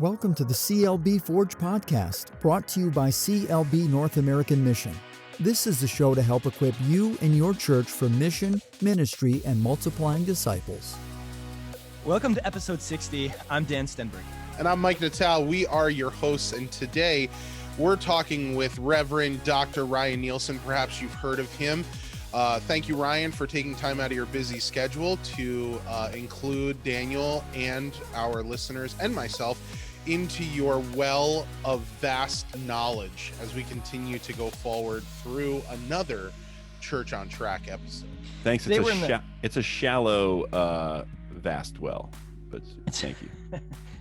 Welcome to the CLB Forge podcast, brought to you by CLB North American Mission. This is the show to help equip you and your church for mission, ministry, and multiplying disciples. Welcome to episode 60. I'm Dan Stenberg. And I'm Mike Natal. We are your hosts, and today we're talking with Reverend Dr. Ryan Nielsen. Perhaps you've heard of him. Thank you, Ryan, for taking time out of your busy schedule to include Daniel and our listeners and myself into your well of vast knowledge as we continue to go forward through another Church on Track episode. Thanks. It's a shallow, vast well, but thank you.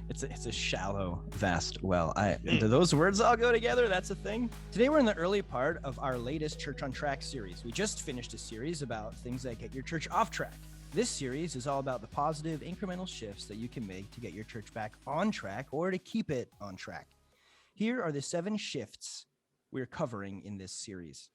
It's a shallow, vast well. Do those words all go together? That's a thing. Today we're in the early part of our latest Church on Track series. We just finished a series about things that get your church off track. This series is all about the positive incremental shifts that you can make to get your church back on track or to keep it on track. Here are the 7 shifts we're covering in this series.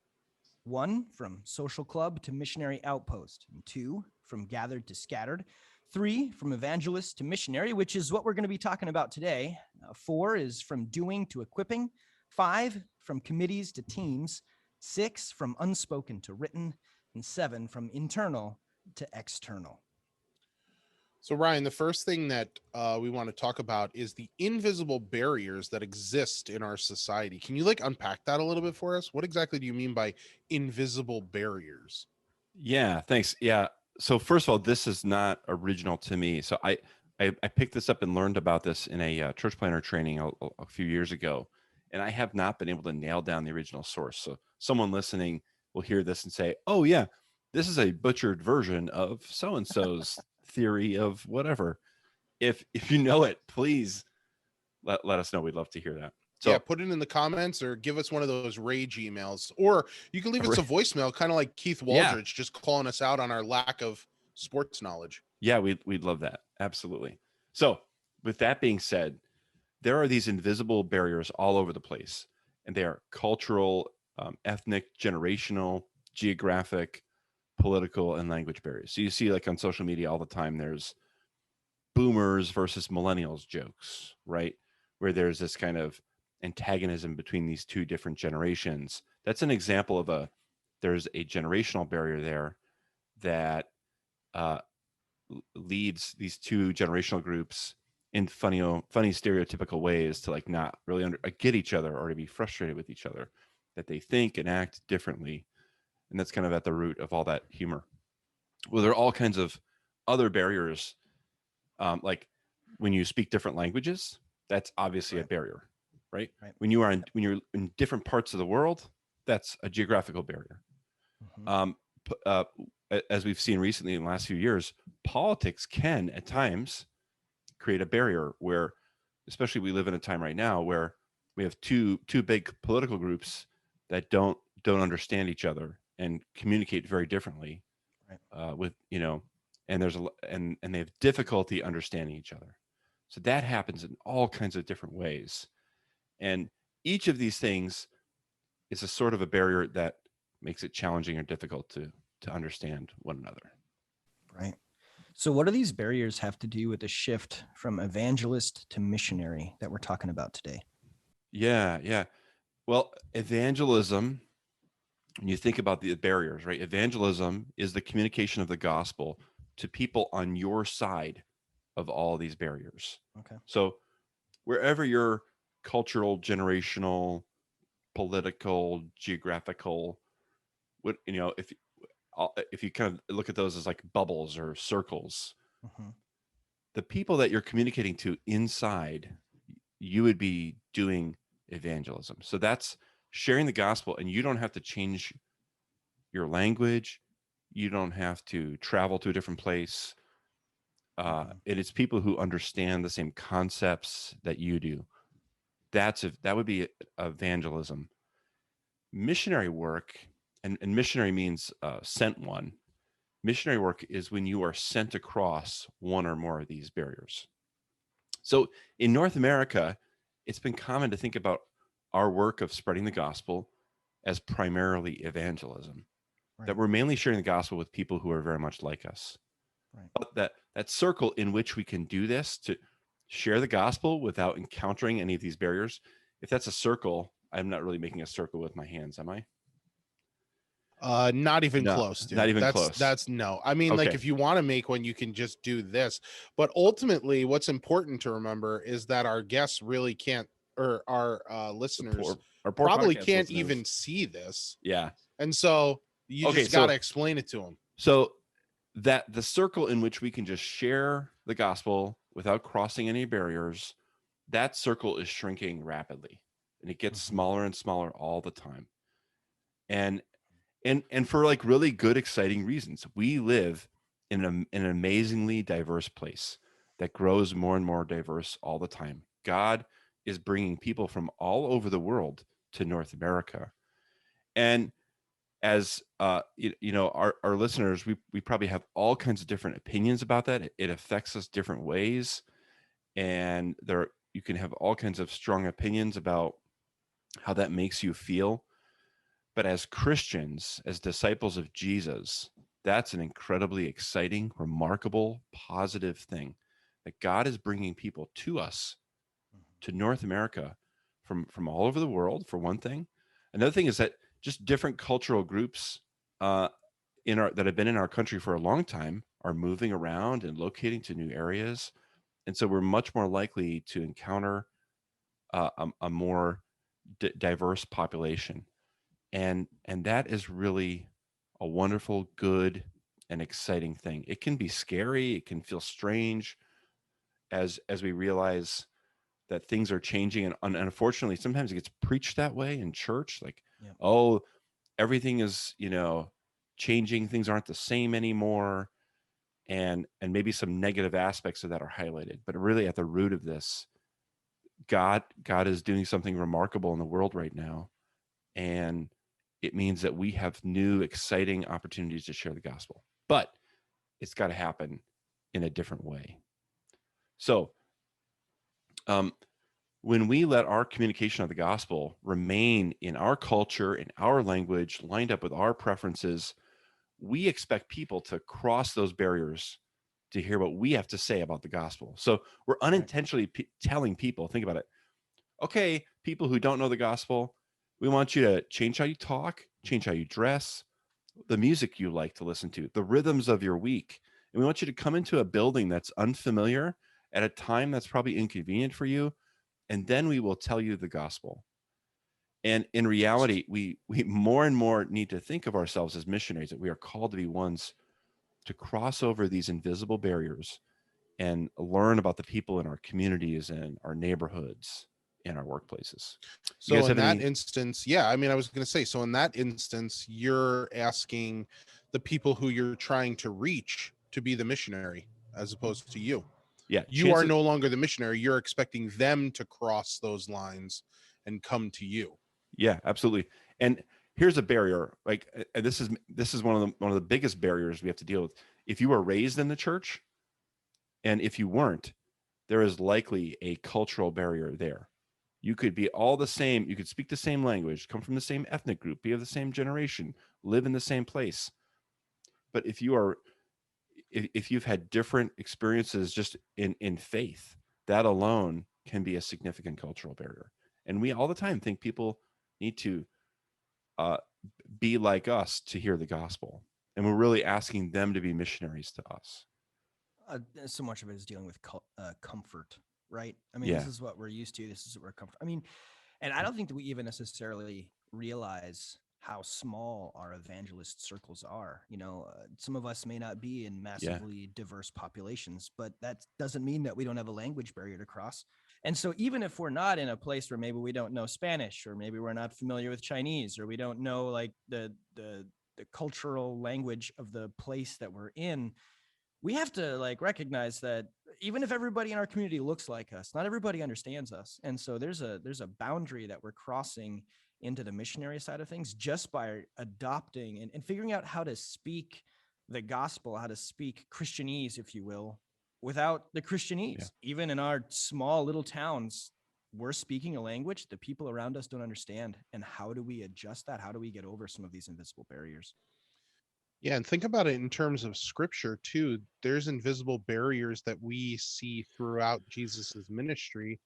1, from social club to missionary outpost. 2, from gathered to scattered. 3, from evangelist to missionary, which is what we're going to be talking about today. 4 is from doing to equipping. 5, from committees to teams. 6, from unspoken to written. And 7, from internal to external. So, Ryan, the first thing that we want to talk about is the invisible barriers that exist in our society. Can you unpack that a little bit for us? What exactly do you mean by invisible barriers? Yeah, thanks. Yeah. So first of all, this is not original to me. So I picked this up and learned about this in a church planner training a few years ago, and I have not been able to nail down the original source. So someone listening will hear this and say, "Oh yeah, this is a butchered version of so-and-so's theory of whatever." If you know it, please let us know. We'd love to hear that. So, yeah, put it in the comments or give us one of those rage emails, or you can leave us a voicemail, kind of like Keith Waldridge, just calling us out on our lack of sports knowledge. Yeah, we'd love that. Absolutely. So with that being said, there are these invisible barriers all over the place, and they are cultural, ethnic, generational, geographic, political, and language barriers. So you see on social media all the time, there's boomers versus millennials jokes, right? Where there's this kind of antagonism between these two different generations. That's an example of there's a generational barrier there that leads these two generational groups in funny stereotypical ways to not really get each other, or to be frustrated with each other, that they think and act differently. And that's kind of at the root of all that humor. Well, there are all kinds of other barriers, like when you speak different languages, that's obviously a barrier, right? When you're in different parts of the world, that's a geographical barrier. As we've seen recently in the last few years, politics can at times create a barrier where, especially we live in a time right now where we have two big political groups that don't understand each other and communicate very differently, and they have difficulty understanding each other. So that happens in all kinds of different ways. And each of these things is a sort of a barrier that makes it challenging or difficult to understand one another. Right. So what do these barriers have to do with the shift from evangelist to missionary that we're talking about today? Yeah. Well, evangelism, when you think about the barriers, right? Evangelism is the communication of the gospel to people on your side of all these barriers. Okay. So wherever your cultural, generational, political, geographical, if you kind of look at those as like bubbles or circles, the people that you're communicating to inside, you would be doing evangelism. So that's sharing the gospel, and you don't have to change your language. You don't have to travel to a different place. It is people who understand the same concepts that you do. That would be evangelism. Missionary work, and missionary means sent one. Missionary work is when you are sent across one or more of these barriers. So in North America, it's been common to think about our work of spreading the gospel as primarily evangelism, that we're mainly sharing the gospel with people who are very much like us. But that circle in which we can do this, share the gospel without encountering any of these barriers. If that's a circle, I'm not really making a circle with my hands, am I? Not even No, close, not dude. even That's close. no. I mean, like Okay. if you want to make one, you can just do this. But ultimately, what's important to remember is that our guests really can't, or our listeners Our poor probably podcast can't listeners. even see this, Yeah. and so you Okay. just got to explain it to them. So that the circle in which we can just share the gospel without crossing any barriers, that circle is shrinking rapidly, and it gets smaller and smaller all the time. And for like really good, exciting reasons. We live in an amazingly diverse place that grows more and more diverse all the time. God is bringing people from all over the world to North America. And as our listeners, we probably have all kinds of different opinions about that. It affects us different ways, and there you can have all kinds of strong opinions about how that makes you feel. But as Christians, as disciples of Jesus, that's an incredibly exciting, remarkable, positive thing that God is bringing people to us, to North America, from all over the world, for one thing. Another thing is that just different cultural groups that have been in our country for a long time are moving around and locating to new areas, and so we're much more likely to encounter a more diverse population, and that is really a wonderful, good, and exciting thing. It can be scary, it can feel strange as we realize that things are changing, and unfortunately sometimes it gets preached that way in church, like, Yep. oh, everything is, changing, things aren't the same anymore, and maybe some negative aspects of that are highlighted. But really at the root of this, God is doing something remarkable in the world right now, and it means that we have new exciting opportunities to share the gospel, but it's got to happen in a different way. So um, when we let our communication of the gospel remain in our culture, in our language, lined up with our preferences, we expect people to cross those barriers to hear what we have to say about the gospel. So we're unintentionally telling people, think about it. Okay, people who don't know the gospel, we want you to change how you talk, change how you dress, the music you like to listen to, the rhythms of your week. And we want you to come into a building that's unfamiliar at a time that's probably inconvenient for you. And then we will tell you the gospel. And in reality, we more and more need to think of ourselves as missionaries, that we are called to be ones to cross over these invisible barriers and learn about the people in our communities and our neighborhoods and our workplaces. You So guys in have that any? instance, yeah, I mean, I was going to say, so in that instance, you're asking the people who you're trying to reach to be the missionary as opposed to you. Yeah, You are chances. no longer the missionary. You're expecting them to cross those lines and come to you. Yeah, absolutely. And here's a barrier. Like, and this is one of the biggest barriers we have to deal with. If you were raised in the church, and if you weren't, there is likely a cultural barrier there. You could be all the same. You could speak the same language, come from the same ethnic group, be of the same generation, live in the same place. But if you've had different experiences just in faith, that alone can be a significant cultural barrier. And we all the time think people need to uh, be like us to hear the gospel, and we're really asking them to be missionaries to us. So much of it is dealing with comfort, right? I mean, this Yeah, is what we're used to. This is what we're comfortable. I mean, and I don't think that we even necessarily realize how small our evangelist circles are. Some of us may not be in yeah, massively diverse populations, but that doesn't mean that we don't have a language barrier to cross. And so even if we're not in a place where maybe we don't know Spanish, or maybe we're not familiar with Chinese, or we don't know like the cultural language of the place that we're in, we have to like recognize that even if everybody in our community looks like us, not everybody understands us. And so there's a boundary that we're crossing into the missionary side of things just by adopting and figuring out how to speak the gospel, how to speak Christianese, if you will, without the yeah. Christianese. Even in our small little towns, we're speaking a language the people around us don't understand. And how do we adjust that? How do we get over some of these invisible barriers? Yeah, and think about it in terms of scripture too. There's invisible barriers that we see throughout Jesus's ministry.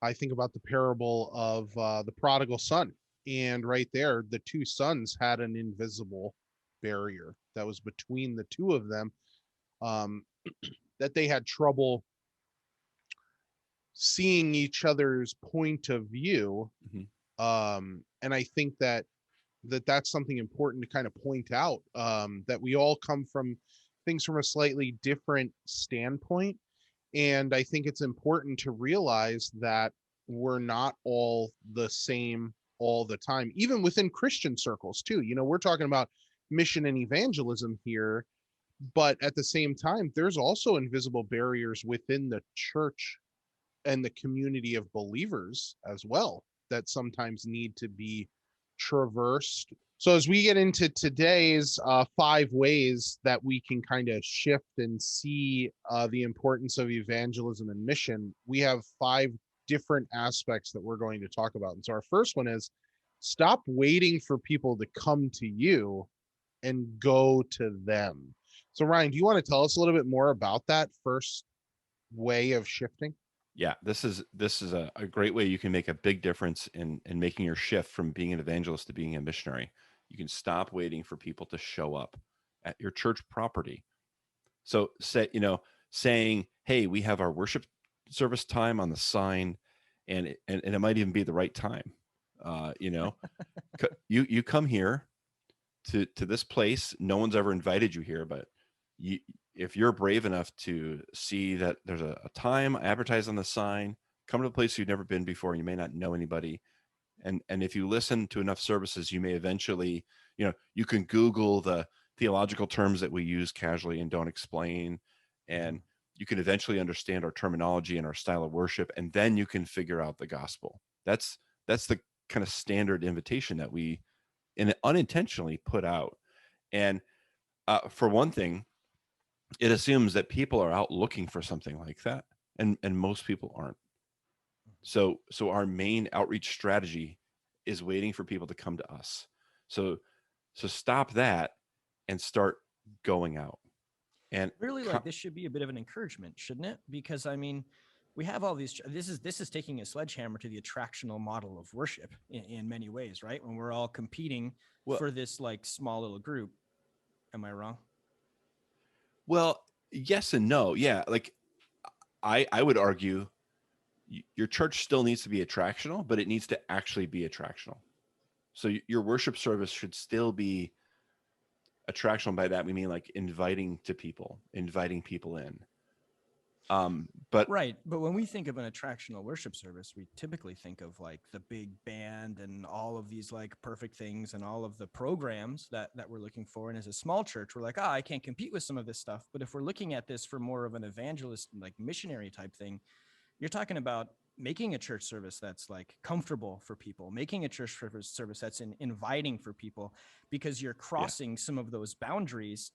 I think about the parable of the prodigal son, and right there, the two sons had an invisible barrier that was between the two of them, um, that they had trouble seeing each other's point of view. Mhm. And I think that's something important to kind of point out, that we all come from things from a slightly different standpoint. And I think it's important to realize that we're not all the same all the time, even within Christian circles too. We're talking about mission and evangelism here, but at the same time, there's also invisible barriers within the church and the community of believers as well that sometimes need to be traversed. So as we get into today's 5 ways that we can kind of shift and see the importance of evangelism and mission, we have 5 different aspects that we're going to talk about. And so our first one is stop waiting for people to come to you and go to them. So Ryan, do you want to tell us a little bit more about that first way of shifting? Yeah, this is a great way you can make a big difference in making your shift from being an evangelist to being a missionary. You can stop waiting for people to show up at your church property. So saying, "Hey, we have our worship service time on the sign," and it might even be the right time. Uh, you know, you come here to this place. No one's ever invited you here, but you, if you're brave enough to see that there's a time advertised on the sign, come to a place you've never been before, and you may not know anybody. And if you listen to enough services, you may eventually, you can Google the theological terms that we use casually and don't explain, and you can eventually understand our terminology and our style of worship, and then you can figure out the gospel. That's the kind of standard invitation that we unintentionally put out. And for one thing, it assumes that people are out looking for something like that, and most people aren't. So our main outreach strategy is waiting for people to come to us. So stop that and start going out. And Really, like, this should be a bit of an encouragement, shouldn't it? Because I mean, we have all these. This is taking a sledgehammer to the attractional model of worship in many ways, right? When we're all competing for this like small little group. Am I wrong? Well, yes and no. Yeah, like I would argue your church still needs to be attractional, but it needs to actually be attractional. So your worship service should still be attractional. By that we mean like inviting people in. But Right. But when we think of an attractional worship service, we typically think of like the big band and all of these like perfect things and all of the programs that we're looking for. And as a small church, we're like, I can't compete with some of this stuff. But if we're looking at this for more of an evangelist, like missionary type thing, you're talking about making a church service that's like comfortable for people, making a church service that's inviting for people, because you're crossing some of those boundaries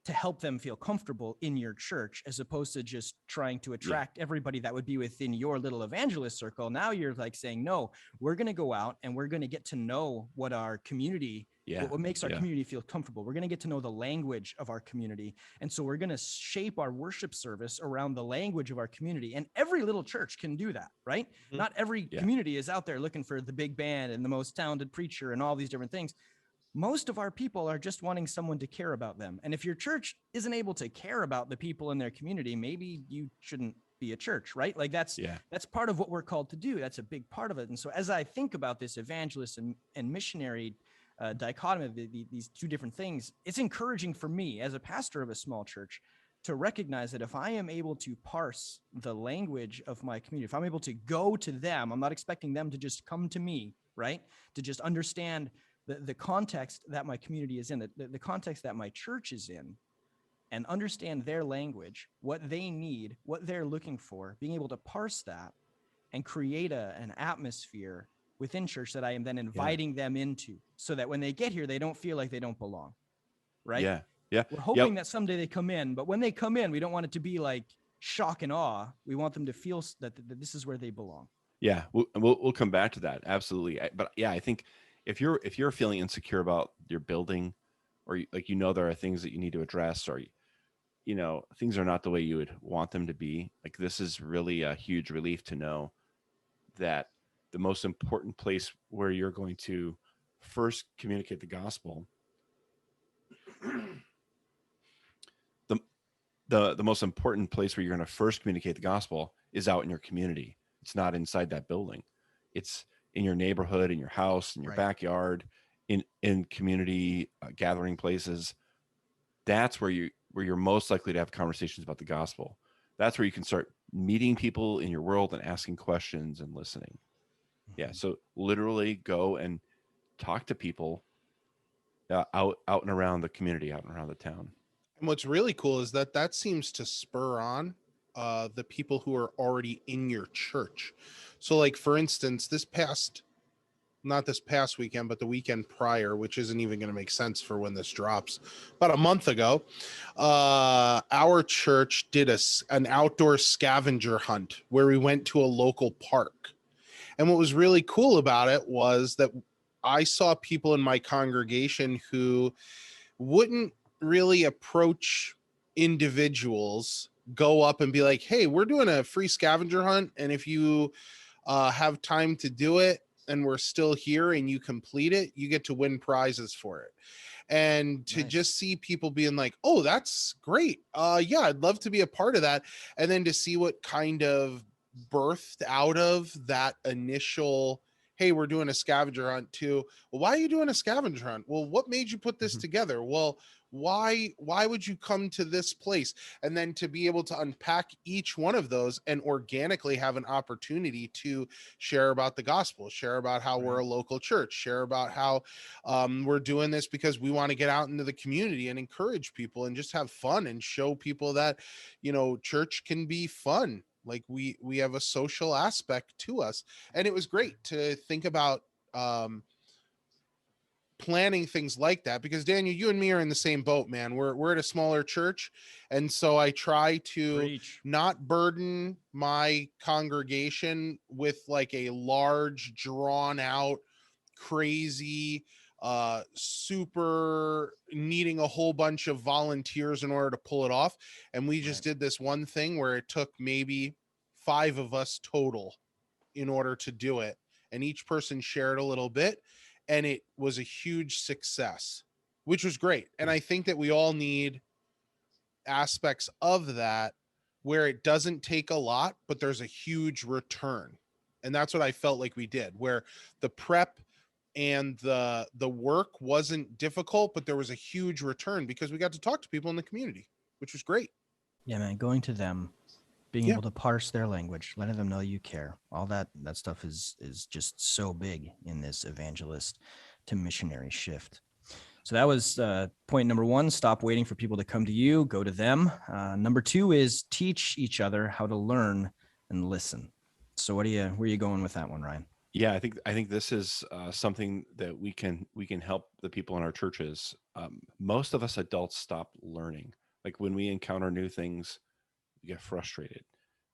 to help them feel comfortable in your church, as opposed to just trying to attract everybody that would be within your little evangelist circle. Now you're like saying, no, we're going to go out and we're going to get to know what our community, what makes our community feel comfortable. We're going to get to know the language of our community. And so we're going to shape our worship service around the language of our community. And every little church can do that, right? Mm-hmm. Not every community is out there looking for the big band and the most talented preacher and all these different things. Most of our people are just wanting someone to care about them. And if your church isn't able to care about the people in their community, maybe you shouldn't be a church, right? Like that's part of what we're called to do. That's a big part of it. And so as I think about this evangelist and missionary dichotomy of these two different things, it's encouraging for me as a pastor of a small church to recognize that if I am able to parse the language of my community, if I'm able to go to them, I'm not expecting them to just come to me, right? To just understand the context that my community is in, the context that my church is in, and understand their language, what they need, what they're looking for, being able to parse that and create an atmosphere within church that I am then inviting them into, so that when they get here, they don't feel like they don't belong, right? Yeah. We're hoping that someday they come in, but when they come in, we don't want it to be like shock and awe. We want them to feel that this is where they belong. Yeah, we'll come back to that. Absolutely. But yeah, I think if you're feeling insecure about your building, or like, there are things that you need to address, or things are not the way you would want them to be. Like, this is really a huge relief to know that the most important place where you're going to first communicate the gospel, the the most important place where you're going to first communicate the gospel is out in your community. It's not inside that building. It's in your neighborhood, in your house, in your Right. backyard, in community gathering places. That's where you're most likely to have conversations about the gospel. That's where you can start meeting people in your world and asking questions and listening. Yeah, so literally go and talk to people out and around the community, out and around the town. And what's really cool is that seems to spur on the people who are already in your church. So, like, for instance, not this past weekend, but the weekend prior, which isn't even going to make sense for when this drops, about a month ago, our church did an outdoor scavenger hunt where we went to a local park. And what was really cool about it was that I saw people in my congregation who wouldn't really approach individuals, go up and be like, hey, we're doing a free scavenger hunt, and if you have time to do it and we're still here and you complete it, you get to win prizes for it. And to just see people being like, oh, that's great, yeah, I'd love to be a part of that. And then to see what kind of birthed out of that initial, hey, we're doing a scavenger hunt, to, well, why are you doing a scavenger hunt? Well, what made you put this together? Well, why would you come to this place? And then to be able to unpack each one of those and organically have an opportunity to share about the gospel, share about how we're a local church, share about how we're doing this because we want to get out into the community and encourage people and just have fun and show people that, church can be fun. Like, we have a social aspect to us. And it was great to think about planning things like that, because Daniel, you and me are in the same boat, man. We're at a smaller church, and so I try to not burden my congregation with like a large, drawn out, crazy, super needing a whole bunch of volunteers in order to pull it off. And we just did this one thing where it took maybe 5 of us total in order to do it, and each person shared a little bit, and it was a huge success, which was great. And I think that we all need aspects of that where it doesn't take a lot, but there's a huge return. And that's what I felt like we did, where the prep and the work wasn't difficult, but there was a huge return because we got to talk to people in the community, which was great. Yeah, man, going to them, being able to parse their language, letting them know you care. All that stuff is just so big in this evangelist to missionary shift. So that was point number 1. Stop waiting for people to come to you. Go to them. Number 2 is teach each other how to learn and listen. So where are you going with that one, Ryan? Yeah, I think this is something that we can help the people in our churches. Most of us adults stop learning. Like, when we encounter new things, we get frustrated.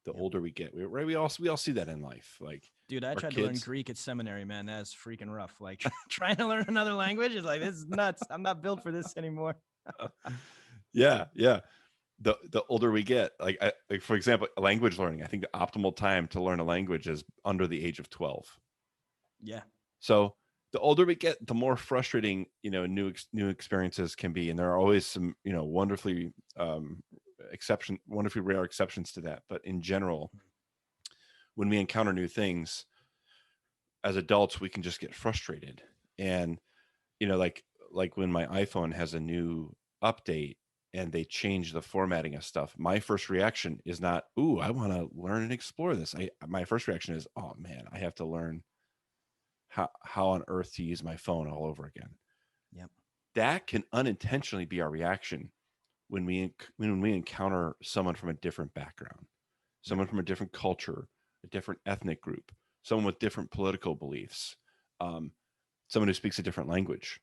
The older we get, we all see that in life. Like, dude, I tried to learn Greek at seminary, man. That's freaking rough. Like, trying to learn another language is like, this is nuts. I'm not built for this anymore. Yeah. The older we get, like for example, language learning, I think the optimal time to learn a language is under the age of 12. Yeah. So the older we get, the more frustrating, new experiences can be. And there are always some, wonderfully rare exceptions to that. But in general, when we encounter new things as adults, we can just get frustrated. And, like when my iPhone has a new update and they change the formatting of stuff, my first reaction is not, ooh, I want to learn and explore this. My first reaction is, oh man, I have to learn how on earth to use my phone all over again. Yep. That can unintentionally be our reaction when we encounter someone from a different background, someone from a different culture, a different ethnic group, someone with different political beliefs, someone who speaks a different language,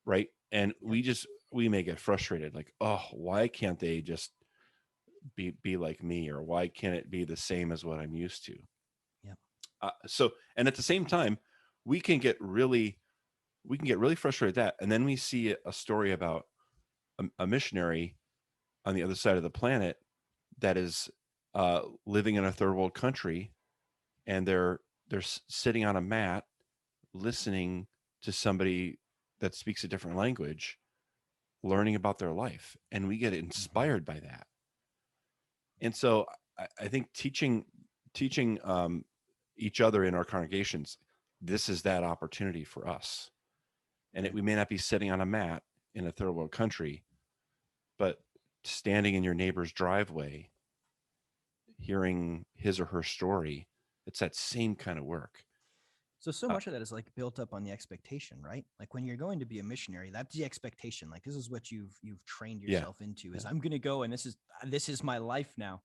right? And we may get frustrated, like, oh, why can't they just be like me, or why can't it be the same as what I'm used to? Yep. So, and at the same time, we can get really frustrated at that. And then we see a story about a missionary on the other side of the planet that is living in a third world country, and they're sitting on a mat listening to somebody that speaks a different language, learning about their life, and we get inspired by that. And so I think teaching each other in our congregations, this is that opportunity for us. And we may not be sitting on a mat in a third world country, but standing in your neighbor's driveway, hearing his or her story, it's that same kind of work. So much of that is like built up on the expectation, right? Like when you're going to be a missionary, that's the expectation. Like this is what you've trained Yeah. yourself into is I'm going to go and this is my life now.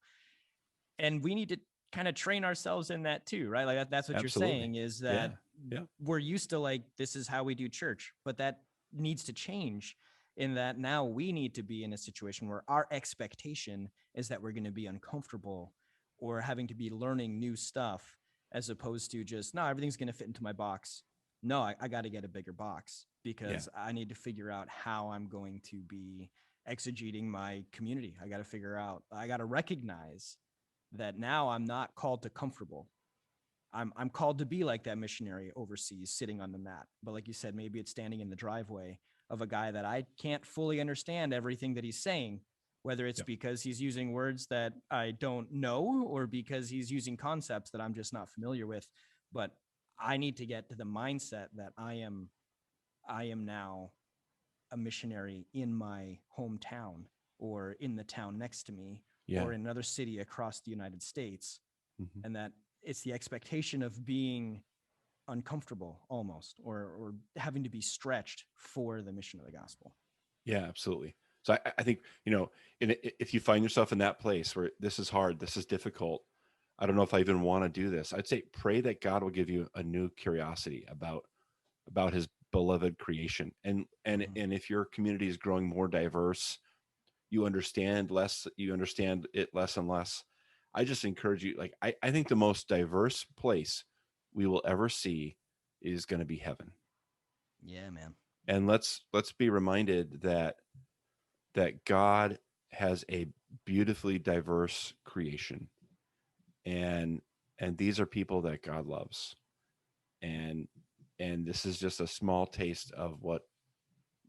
And we need to kind of train ourselves in that too, right? Like that's what Absolutely. you're saying is that Yeah. we're used to like this is how we do church, but that needs to change in that now we need to be in a situation where our expectation is that we're going to be uncomfortable or having to be learning new stuff as opposed to just no, everything's going to fit into my box. No, I got to get a bigger box because I need to figure out how I'm going to be exegeting my community. I got to figure out, I got to recognize that now I'm not called to comfortable. I'm called to be like that missionary overseas sitting on the mat. But like you said, maybe it's standing in the driveway of a guy that I can't fully understand everything that he's saying, whether it's because he's using words that I don't know or because he's using concepts that I'm just not familiar with. But I need to get to the mindset that I am now a missionary in my hometown or in the town next to me or in another city across the United States. Mm-hmm. And that it's the expectation of being uncomfortable almost or having to be stretched for the mission of the gospel. Yeah, absolutely. So I think, if you find yourself in that place where this is hard, this is difficult, I don't know if I even want to do this, I'd say pray that God will give you a new curiosity about his beloved creation. And if your community is growing more diverse, you understand it less and less. I just encourage you, like, I think the most diverse place we will ever see is going to be heaven. Yeah, man. And let's be reminded that God has a beautifully diverse creation, and these are people that God loves, and this is just a small taste of what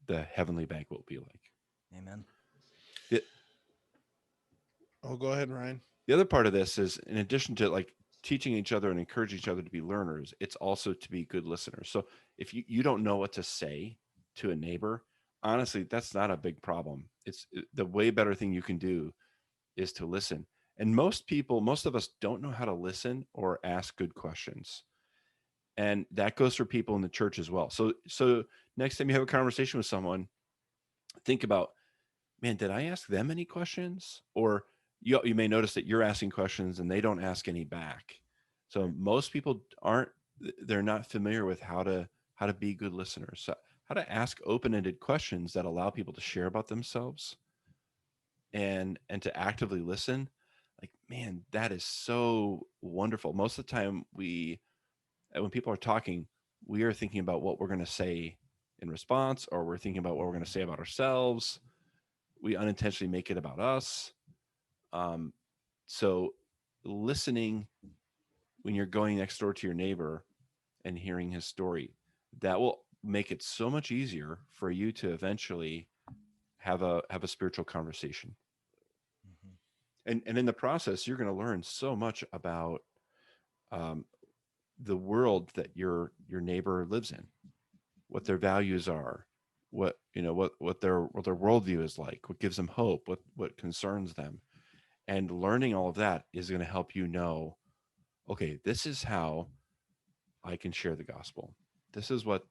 the heavenly banquet will be like. Amen. Go ahead, Ryan. The other part of this is, in addition to like teaching each other and encouraging each other to be learners, it's also to be good listeners. So if you don't know what to say to a neighbor, honestly, that's not a big problem. It's the way better thing you can do is to listen. And most of us don't know how to listen or ask good questions. And that goes for people in the church as well. So next time you have a conversation with someone, think about, man, did I ask them any questions? Or you may notice that you're asking questions and they don't ask any back. So most people they're not familiar with how to be good listeners. So how to ask open-ended questions that allow people to share about themselves and to actively listen. Like, man, that is so wonderful. Most of the time when people are talking, we are thinking about what we're going to say in response, or we're thinking about what we're going to say about ourselves. We unintentionally make it about us. So listening when you're going next door to your neighbor and hearing his story, that will make it so much easier for you to eventually have a spiritual conversation. And in the process, you're going to learn so much about the world that your neighbor lives in, what their values are, what their worldview is like, what gives them hope, what concerns them. And learning all of that is going to help you know, okay, this is how I can share the gospel. This is what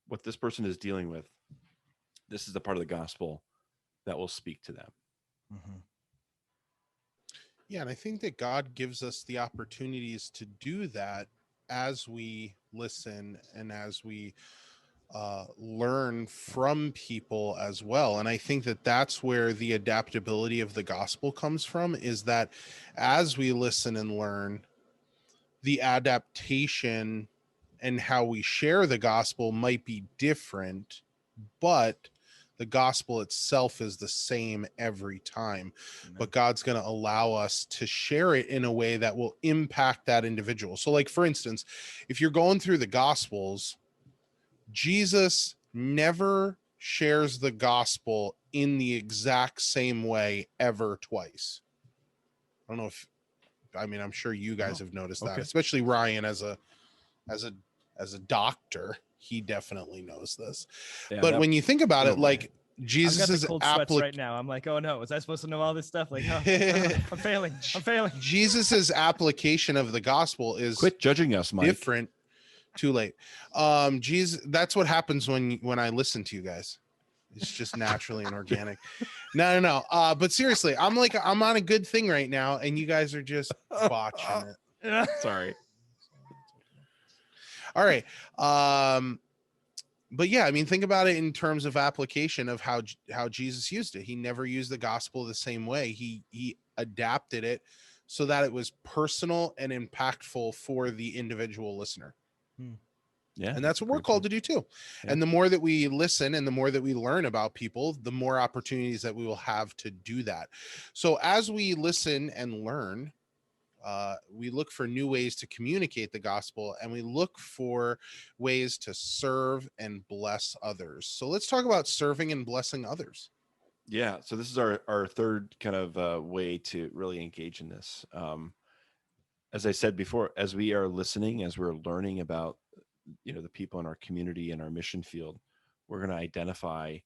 what this person is dealing with. This is the part of the gospel that will speak to them. Mm-hmm. Yeah, and I think that God gives us the opportunities to do that as we listen and as we learn from people as well. And I think that that's where the adaptability of the gospel comes from, is that as we listen and learn, the adaptation and how we share the gospel might be different but the gospel itself is the same every time. Amen. But God's going to allow us to share it in a way that will impact that individual. So, like, for instance, if you're going through the gospels, Jesus never shares the gospel in the exact same way ever twice. I don't know if, I mean, I'm sure you guys have noticed that, especially Ryan as a doctor. He definitely knows this. Yeah, but when you think about it, like, I've got Jesus' the cold sweats right now. I'm like, oh no, was I supposed to know all this stuff? Like, oh, I'm failing. Jesus's application of the gospel is quit judging us, Mike. different. Too late. Jesus, that's what happens when I listen to you guys. It's just naturally and organic. No. But seriously, I'm on a good thing right now, and you guys are just botching it. Sorry. All right. But yeah, I mean, think about it in terms of application of how Jesus used it. He never used the gospel the same way. He adapted it so that it was personal and impactful for the individual listener. Yeah. And that's what we're called to do too. Yeah. And the more that we listen and the more that we learn about people, the more opportunities that we will have to do that. So as we listen and learn, we look for new ways to communicate the gospel, and we look for ways to serve and bless others. So let's talk about serving and blessing others. Yeah. So this is our third kind of way to really engage in this. As I said before, as we are listening, as we're learning about, the people in our community and our mission field, we're going to identify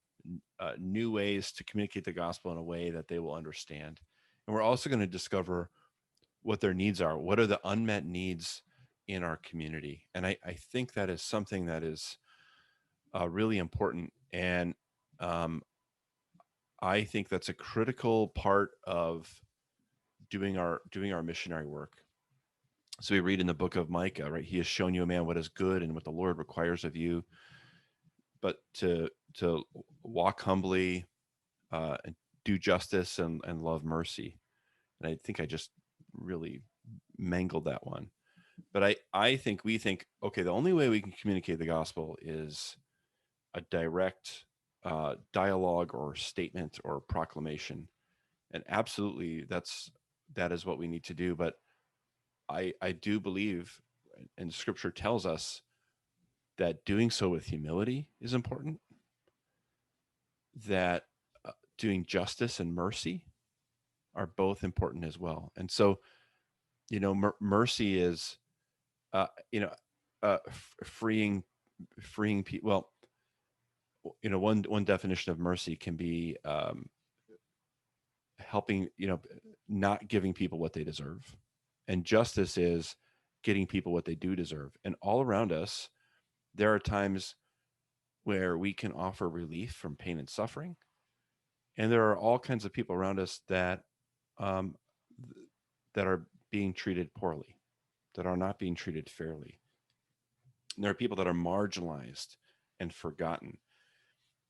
new ways to communicate the gospel in a way that they will understand. And we're also going to discover what their needs are. What are the unmet needs in our community? And I think that is something that is really important. And I think that's a critical part of doing our missionary work. So we read in the book of Micah, right? He has shown you, a man, what is good and what the Lord requires of you, but to walk humbly, and do justice and love mercy. And I think I just really mangled that one. But I think we think, okay, the only way we can communicate the gospel is a direct dialogue or statement or proclamation. And absolutely, that is what we need to do. But I do believe, and Scripture tells us, that doing so with humility is important, that doing justice and mercy are both important as well. And so, mercy is, freeing people. Well, one definition of mercy can be helping, not giving people what they deserve. And justice is getting people what they do deserve. And all around us, there are times where we can offer relief from pain and suffering. And there are all kinds of people around us that that are being treated poorly, that are not being treated fairly. And there are people that are marginalized and forgotten.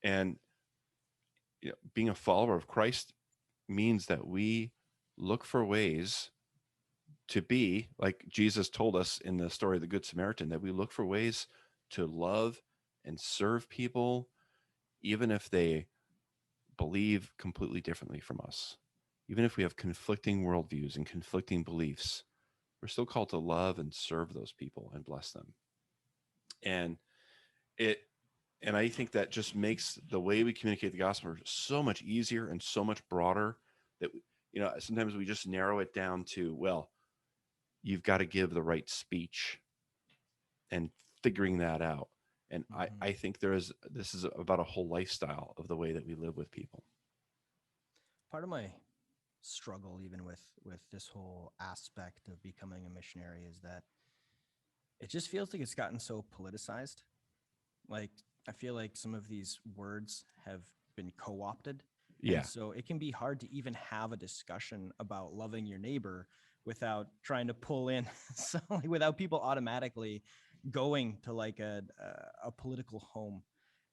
And being a follower of Christ means that we look for ways to be like Jesus told us in the story of the Good Samaritan, that we look for ways to love and serve people, even if they believe completely differently from us. Even if we have conflicting worldviews and conflicting beliefs, we're still called to love and serve those people and bless them. And I think that just makes the way we communicate the gospel so much easier and so much broader, that sometimes we just narrow it down to, well, you've got to give the right speech and figuring that out. And I think this is about a whole lifestyle of the way that we live with people. Part of my struggle, even with this whole aspect of becoming a missionary, is that it just feels like it's gotten so politicized. Like, I feel like some of these words have been co-opted. Yeah. And so it can be hard to even have a discussion about loving your neighbor without trying to pull in, without people automatically going to like a political home.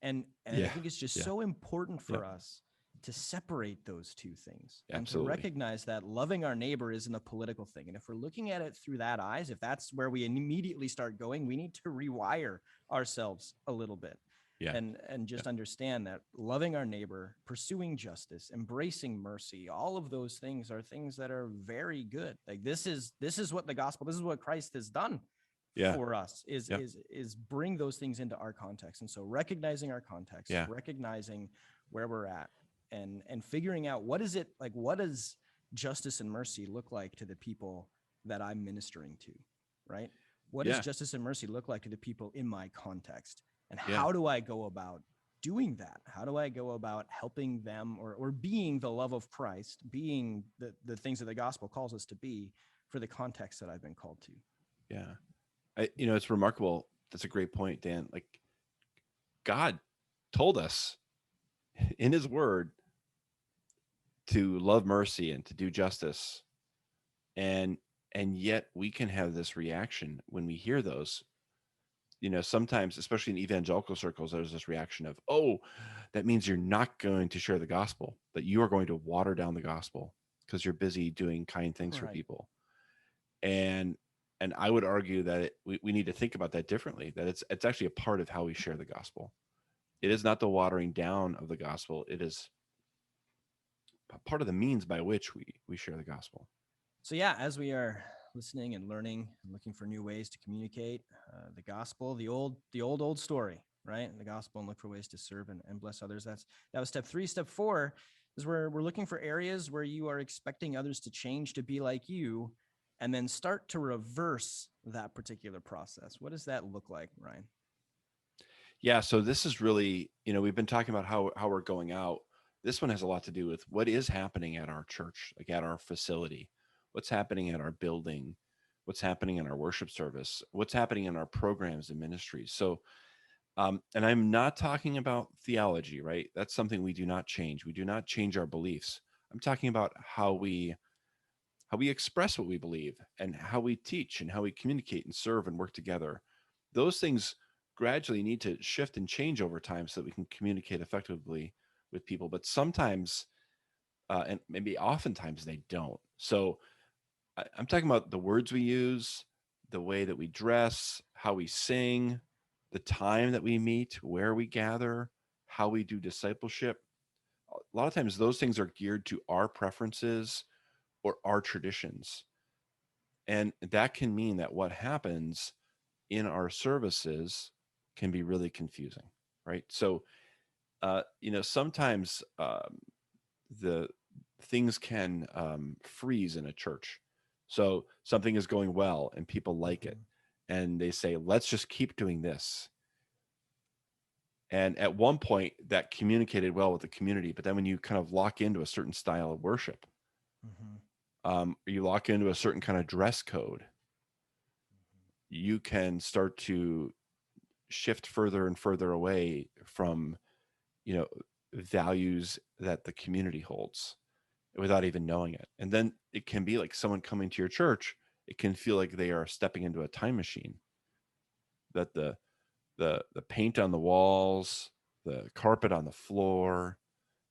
And I think it's just so important for us to separate those two things. Absolutely. And to recognize that loving our neighbor isn't a political thing. And if we're looking at it through that eyes, if that's where we immediately start going, we need to rewire ourselves a little bit. Yeah. and just understand that loving our neighbor, pursuing justice, embracing mercy, all of those things are things that are very good. Like this is what the gospel, this is what Christ has done Yeah. for us, is Yeah. is bring those things into our context. And so recognizing our context, Yeah. recognizing where we're at, and figuring out what does justice and mercy look like to the people that I'm ministering to, right? What does Yeah. justice and mercy look like to the people in my context? And Yeah. how do I go about doing that? How do I go about helping them, or being the love of Christ, being the things that the gospel calls us to be for the context that I've been called to? Yeah. It's remarkable. That's a great point, Dan. Like God told us in his word to love mercy and to do justice. And yet we can have this reaction when we hear those. Sometimes, especially in evangelical circles, there's this reaction of, oh, that means you're not going to share the gospel, that you are going to water down the gospel because you're busy doing kind things for Right. people. And I would argue that we need to think about that differently, that it's actually a part of how we share the gospel. It is not the watering down of the gospel. It is a part of the means by which we share the gospel. So yeah, as we are listening and learning and looking for new ways to communicate the gospel, the old story, right? The gospel, and look for ways to serve and bless others. That was step 3. Step 4 is where we're looking for areas where you are expecting others to change to be like you, and then start to reverse that particular process. What does that look like, Ryan? Yeah, so this is really, we've been talking about how we're going out. This one has a lot to do with what is happening at our church, like at our facility, what's happening at our building, what's happening in our worship service, what's happening in our programs and ministries. So, and I'm not talking about theology, right? That's something we do not change. We do not change our beliefs. I'm talking about how we express what we believe and how we teach and how we communicate and serve and work together. Those things gradually need to shift and change over time so that we can communicate effectively with people. But sometimes, and maybe oftentimes, they don't. So I'm talking about the words we use, the way that we dress, how we sing, the time that we meet, where we gather, how we do discipleship. A lot of times those things are geared to our preferences or our traditions. And that can mean that what happens in our services can be really confusing, right? So, sometimes the things can freeze in a church. So something is going well and people like it, and they say, let's just keep doing this. And at one point that communicated well with the community, but then when you kind of lock into a certain style of worship, you lock into a certain kind of dress code, you can start to shift further and further away from, values that the community holds without even knowing it. And then it can be like someone coming to your church, it can feel like they are stepping into a time machine, that the paint on the walls, the carpet on the floor,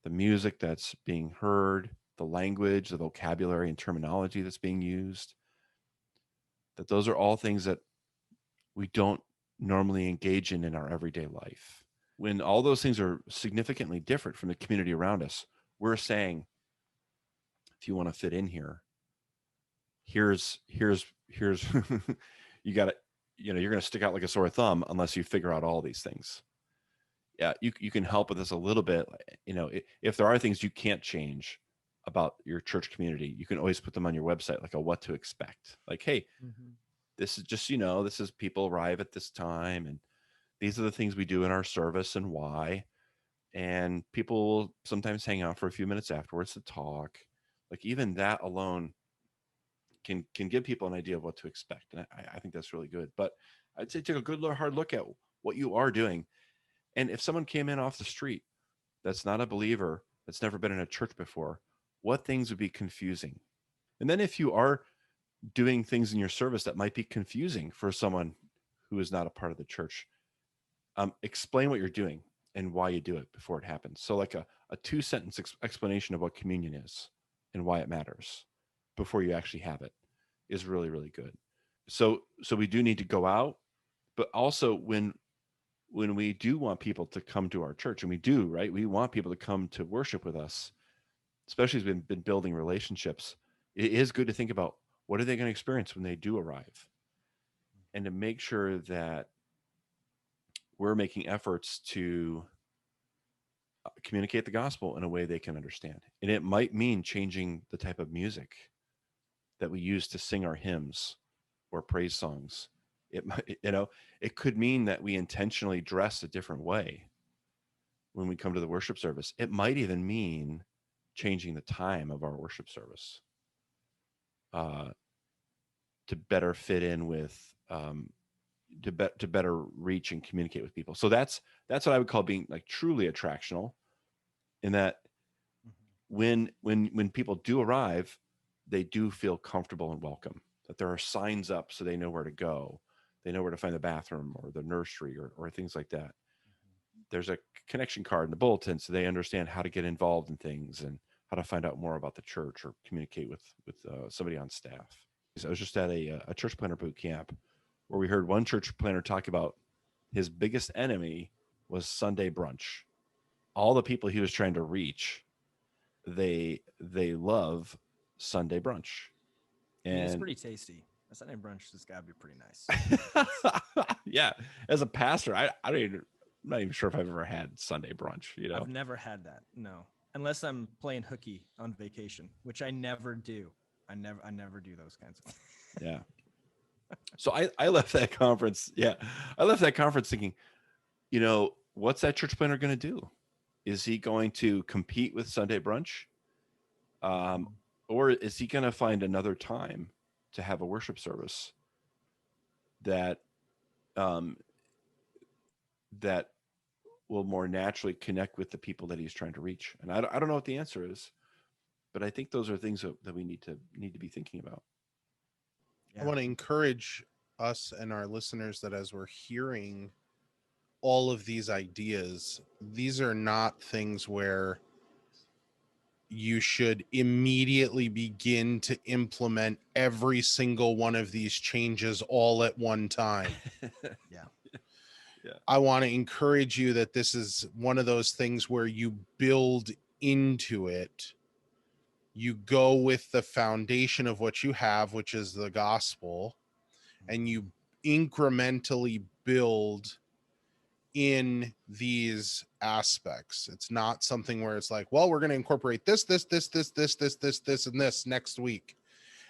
the music that's being heard, the language, the vocabulary and terminology that's being used, that those are all things that we don't normally engage in our everyday life. When all those things are significantly different from the community around us, we're saying, if you want to fit in here, here's you got to, you're going to stick out like a sore thumb unless you figure out all these things. Yeah, you can help with this a little bit. If there are things you can't change about your church community, you can always put them on your website, like a what to expect. Like, hey, this is just, this is people arrive at this time, and these are the things we do in our service and why. And people will sometimes hang out for a few minutes afterwards to talk. Like even that alone can give people an idea of what to expect. And I think that's really good. But I'd say take a good hard look at what you are doing. And if someone came in off the street that's not a believer, that's never been in a church before, what things would be confusing? And then if you are doing things in your service that might be confusing for someone who is not a part of the church, explain what you're doing and why you do it before it happens. So like a 2-sentence explanation of what communion is and why it matters before you actually have it is really, really good. So we do need to go out, but also when when we do want people to come to our church, and we do, right? We want people to come to worship with us, especially as we've been building relationships. It is good to think about what are they going to experience when they do arrive, and to make sure that we're making efforts to communicate the gospel in a way they can understand. And it might mean changing the type of music that we use to sing our hymns or praise songs. It might, it could mean that we intentionally dress a different way when we come to the worship service. It might even mean changing the time of our worship service uh, to better fit in with to better reach and communicate with people. So that's what I would call being like truly attractional, in that when people do arrive, they do feel comfortable and welcome. That there are signs up so they know where to go, they know where to find the bathroom or the nursery or things like that. There's a connection card in the bulletin so they understand how to get involved in things and how to find out more about the church or communicate with somebody on staff. So I was just at a church planner boot camp where we heard one church planner talk about his biggest enemy was Sunday brunch. All the people he was trying to reach, they love Sunday brunch. And it's And pretty tasty. A Sunday brunch has got to be pretty nice. yeah, as a pastor, I'm not even sure if I've ever had Sunday brunch. I've never had that. No, unless I'm playing hooky on vacation, which I never do. I never do those kinds of things. Yeah. So I left that conference. Yeah, I left that conference thinking, what's that church planner going to do? Is he going to compete with Sunday brunch? Or is he going to find another time to have a worship service that that will more naturally connect with the people that he's trying to reach? And I don't know what the answer is, but I think those are things that we need to be thinking about. I want to encourage us and our listeners that as we're hearing all of these ideas, these are not things where you should immediately begin to implement every single one of these changes all at one time. Yeah. I want to encourage you that this is one of those things where you build into it. You go with the foundation of what you have, which is the gospel, and you incrementally build in these aspects. It's not something where it's like, well, we're going to incorporate this, and this next week.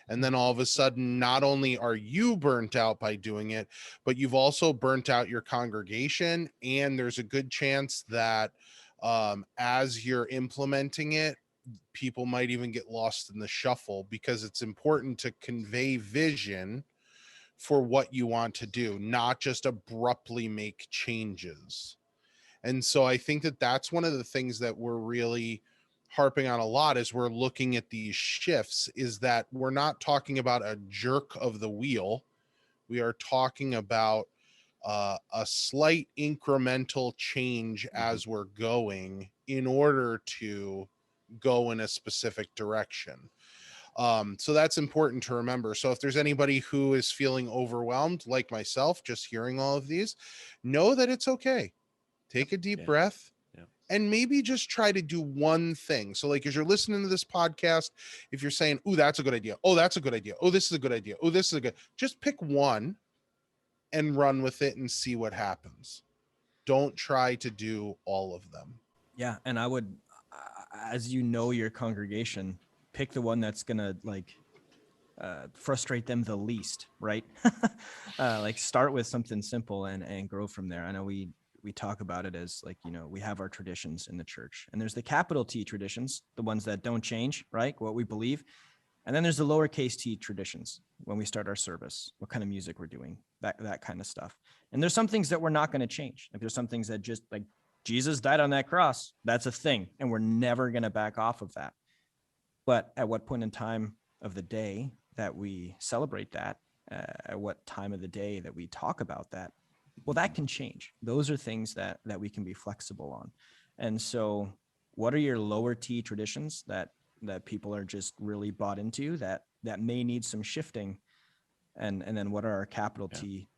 And then all of a sudden, not only are you burnt out by doing it, but you've also burnt out your congregation. And there's a good chance that as you're implementing it, people might even get lost in the shuffle, because it's important to convey vision for what you want to do, not just abruptly make changes. And so I think that that's one of the things that we're really harping on a lot as we're looking at these shifts, is that we're not talking about a jerk of the wheel. We are talking about a slight incremental change as we're going in order to go in a specific direction. So that's important to remember. So if there's anybody who is feeling overwhelmed, like myself, just hearing all of these, know that it's okay. Take a deep breath and maybe just try to do one thing. So like, as you're listening to this podcast, if you're saying, oh, that's a good idea. Oh, that's a good idea. Oh, this is a good idea. Oh, this is a good, just pick one and run with it and see what happens. Don't try to do all of them. Yeah. And I would, as you know, your congregation, pick the one that's going to frustrate them the least, right? Like start with something simple and grow from there. I know we talk about it as like, we have our traditions in the church, and there's the capital T traditions, the ones that don't change, right? What we believe. And then there's the lowercase t traditions, when we start our service, what kind of music we're doing, that kind of stuff. And there's some things that we're not going to change. Like there's some things that just like Jesus died on that cross. That's a thing. And we're never going to back off of that. But at what point in time of the day that we celebrate that, at what time of the day that we talk about that, well, that can change. Those are things that we can be flexible on. And so what are your lower T traditions that people are just really bought into that may need some shifting? And then what are our capital T?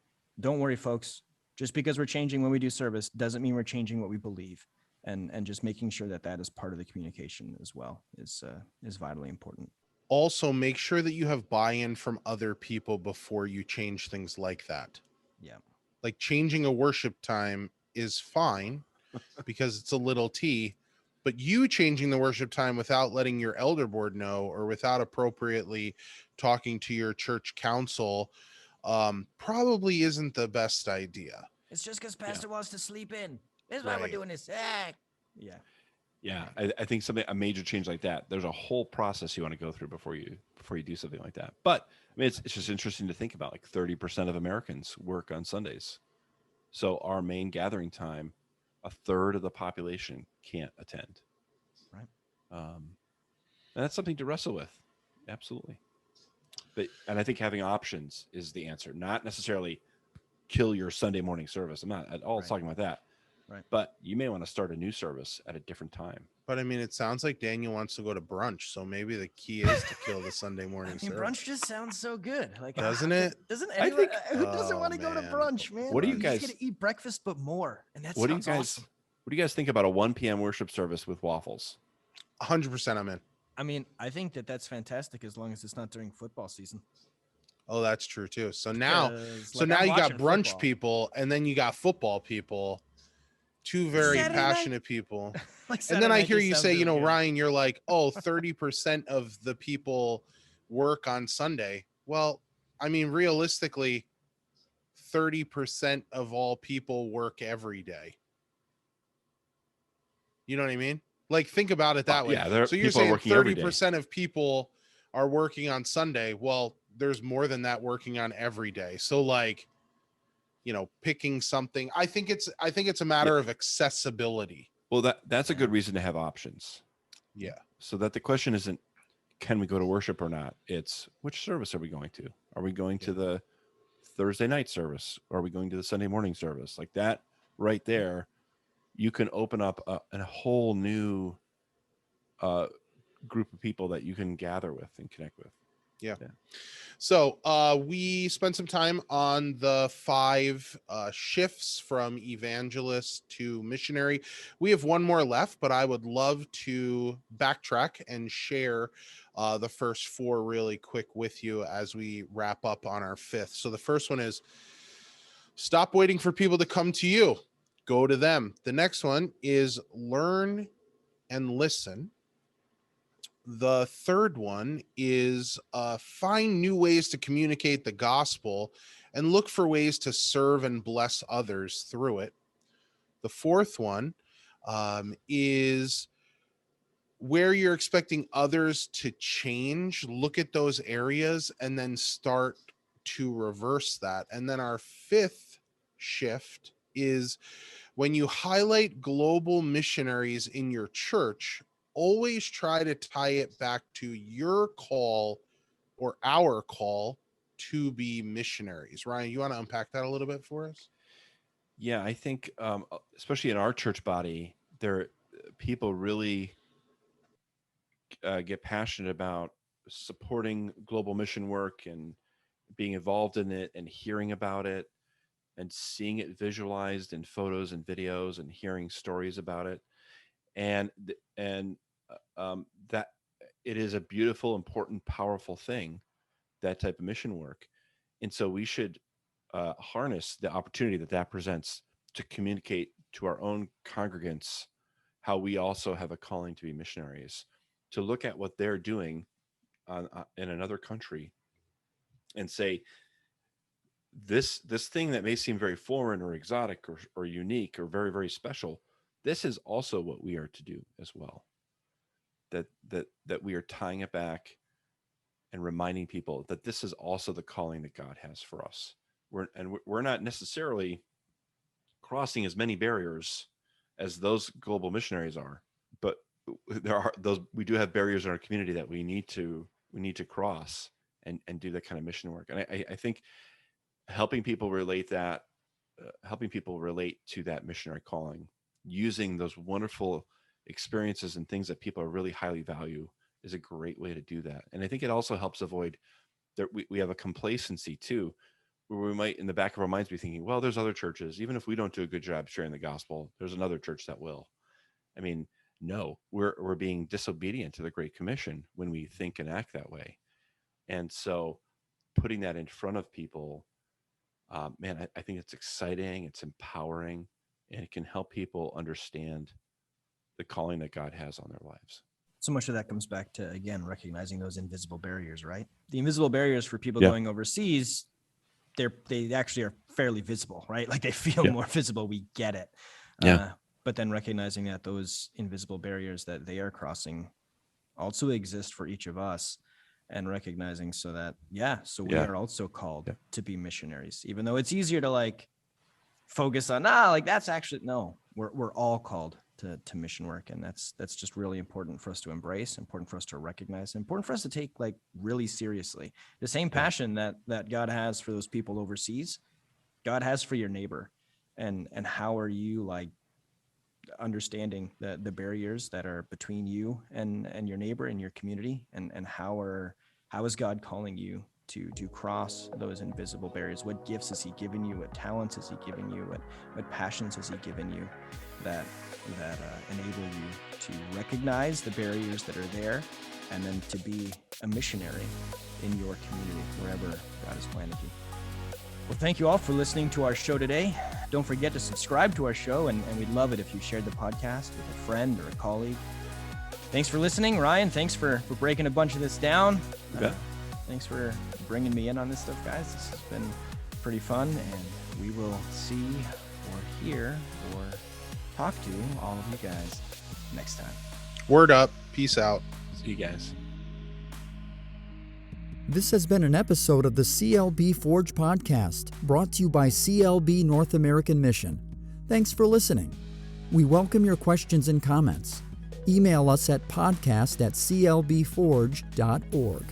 Don't worry, folks. Just because we're changing when we do service doesn't mean we're changing what we believe. And just making sure that is part of the communication as well is vitally important. Also, make sure that you have buy-in from other people before you change things like that. Yeah. Like changing a worship time is fine because it's a little T, but you changing the worship time without letting your elder board know or without appropriately talking to your church council probably isn't the best idea. It's just because pastor wants to sleep in. This is Right. why we're doing this. Yeah. Yeah, I think a major change like that, there's a whole process you want to go through before you do something like that. But I mean, it's just interesting to think about. Like 30% of Americans work on Sundays, so our main gathering time, a third of the population can't attend. Right. And that's something to wrestle with. Absolutely. And I think having options is the answer, not necessarily kill your Sunday morning service. I'm not at all talking about that. Right. But you may want to start a new service at a different time. But I mean, it sounds like Daniel wants to go to brunch, so maybe the key is to kill the Sunday morning service. Brunch just sounds so good. Like, doesn't it? Doesn't I anyone? think- Who doesn't want to go to brunch, man? What do you You're guys- just gonna eat breakfast, but more, and that What do you sounds guys? awesome. What do you guys think about a 1 p.m. worship service with waffles? 100% I'm in. I mean, I think that's fantastic as long as it's not during football season. Oh, that's true too. So now, 'Cause, so like, now I'm you got watching brunch football. people, and then you got football people, two very Saturday night? passionate people. Like, And then Saturday I night hear just you sounds say, really good. Ryan, you're like, oh, 30% of the people work on Sunday. Well, I mean, realistically, 30% of all people work every day. You know what I mean? Like, think about it that way. Yeah, So you're people are saying working every day. 30% of people are working on Sunday. Well, there's more than that working on every day. So like, picking something, I think it's a matter of accessibility. Well, that's a good reason to have options. Yeah. So that the question isn't, can we go to worship or not? It's, which service are we going to? Are we going to the Thursday night service? Or are we going to the Sunday morning service? Like that right there, you can open up a whole new group of people that you can gather with and connect with. Yeah. So we spent some time on the 5 shifts from evangelist to missionary. We have one more left, but I would love to backtrack and share the first 4 really quick with you as we wrap up on our 5th. So the first one is stop waiting for people to come to you. Go to them. The next one is learn and listen. The third one is find new ways to communicate the gospel and look for ways to serve and bless others through it. The fourth one is where you're expecting others to change, look at those areas and then start to reverse that. And then our 5th shift is when you highlight global missionaries in your church, always try to tie it back to your call or our call to be missionaries. Ryan, you want to unpack that a little bit for us? Yeah, I think, especially in our church body, people really get passionate about supporting global mission work and being involved in it and hearing about it and seeing it visualized in photos and videos and hearing stories about it. And that it is a beautiful, important, powerful thing, that type of mission work. And so we should harness the opportunity that presents to communicate to our own congregants how we also have a calling to be missionaries, to look at what they're doing in another country and say, this thing that may seem very foreign or exotic or unique or very, very special, this is also what we are to do as well. That we are tying it back and reminding people that this is also the calling that God has for us. We're not necessarily crossing as many barriers as those global missionaries are, but we do have barriers in our community that we need to cross and do that kind of mission work. And I think helping people relate to that missionary calling, using those wonderful experiences and things that people really highly value, is a great way to do that. And I think it also helps avoid that we have a complacency too, where we might in the back of our minds be thinking, well, there's other churches. Even if we don't do a good job sharing the gospel, there's another church that will. I mean, no, we're being disobedient to the Great Commission when we think and act that way. And so putting that in front of people, man, I think it's exciting, it's empowering, and it can help people understand the calling that God has on their lives. So much of that comes back to, again, recognizing those invisible barriers, right? The invisible barriers for people Yeah. going overseas, they actually are fairly visible, right? Like they feel more visible. We get it. But then recognizing that those invisible barriers that they are crossing also exist for each of us, and recognizing so that, we are also called to be missionaries, even though it's easier to like focus on, that's actually, no, we're all called to mission work. And that's just really important for us to embrace, important for us to recognize, important for us to take like really seriously. The same passion that God has for those people overseas, God has for your neighbor. And how are you like understanding the barriers that are between you and your neighbor and your community, and how is God calling you to cross those invisible barriers? What gifts has he given you? What talents has he given you? What passions has he given you that enable you to recognize the barriers that are there, and then to be a missionary in your community wherever God has planted you? Well, thank you all for listening to our show today. Don't forget to subscribe to our show, and we'd love it if you shared the podcast with a friend or a colleague. Thanks for listening. Ryan, thanks for breaking a bunch of this down. Thanks for bringing me in on this stuff, guys. This has been pretty fun, and we will see or hear or talk to all of you guys next time. Word up. Peace out. See you guys. This has been an episode of the CLB Forge podcast, brought to you by CLB North American Mission. Thanks for listening. We welcome your questions and comments. Email us at podcast@clbforge.org.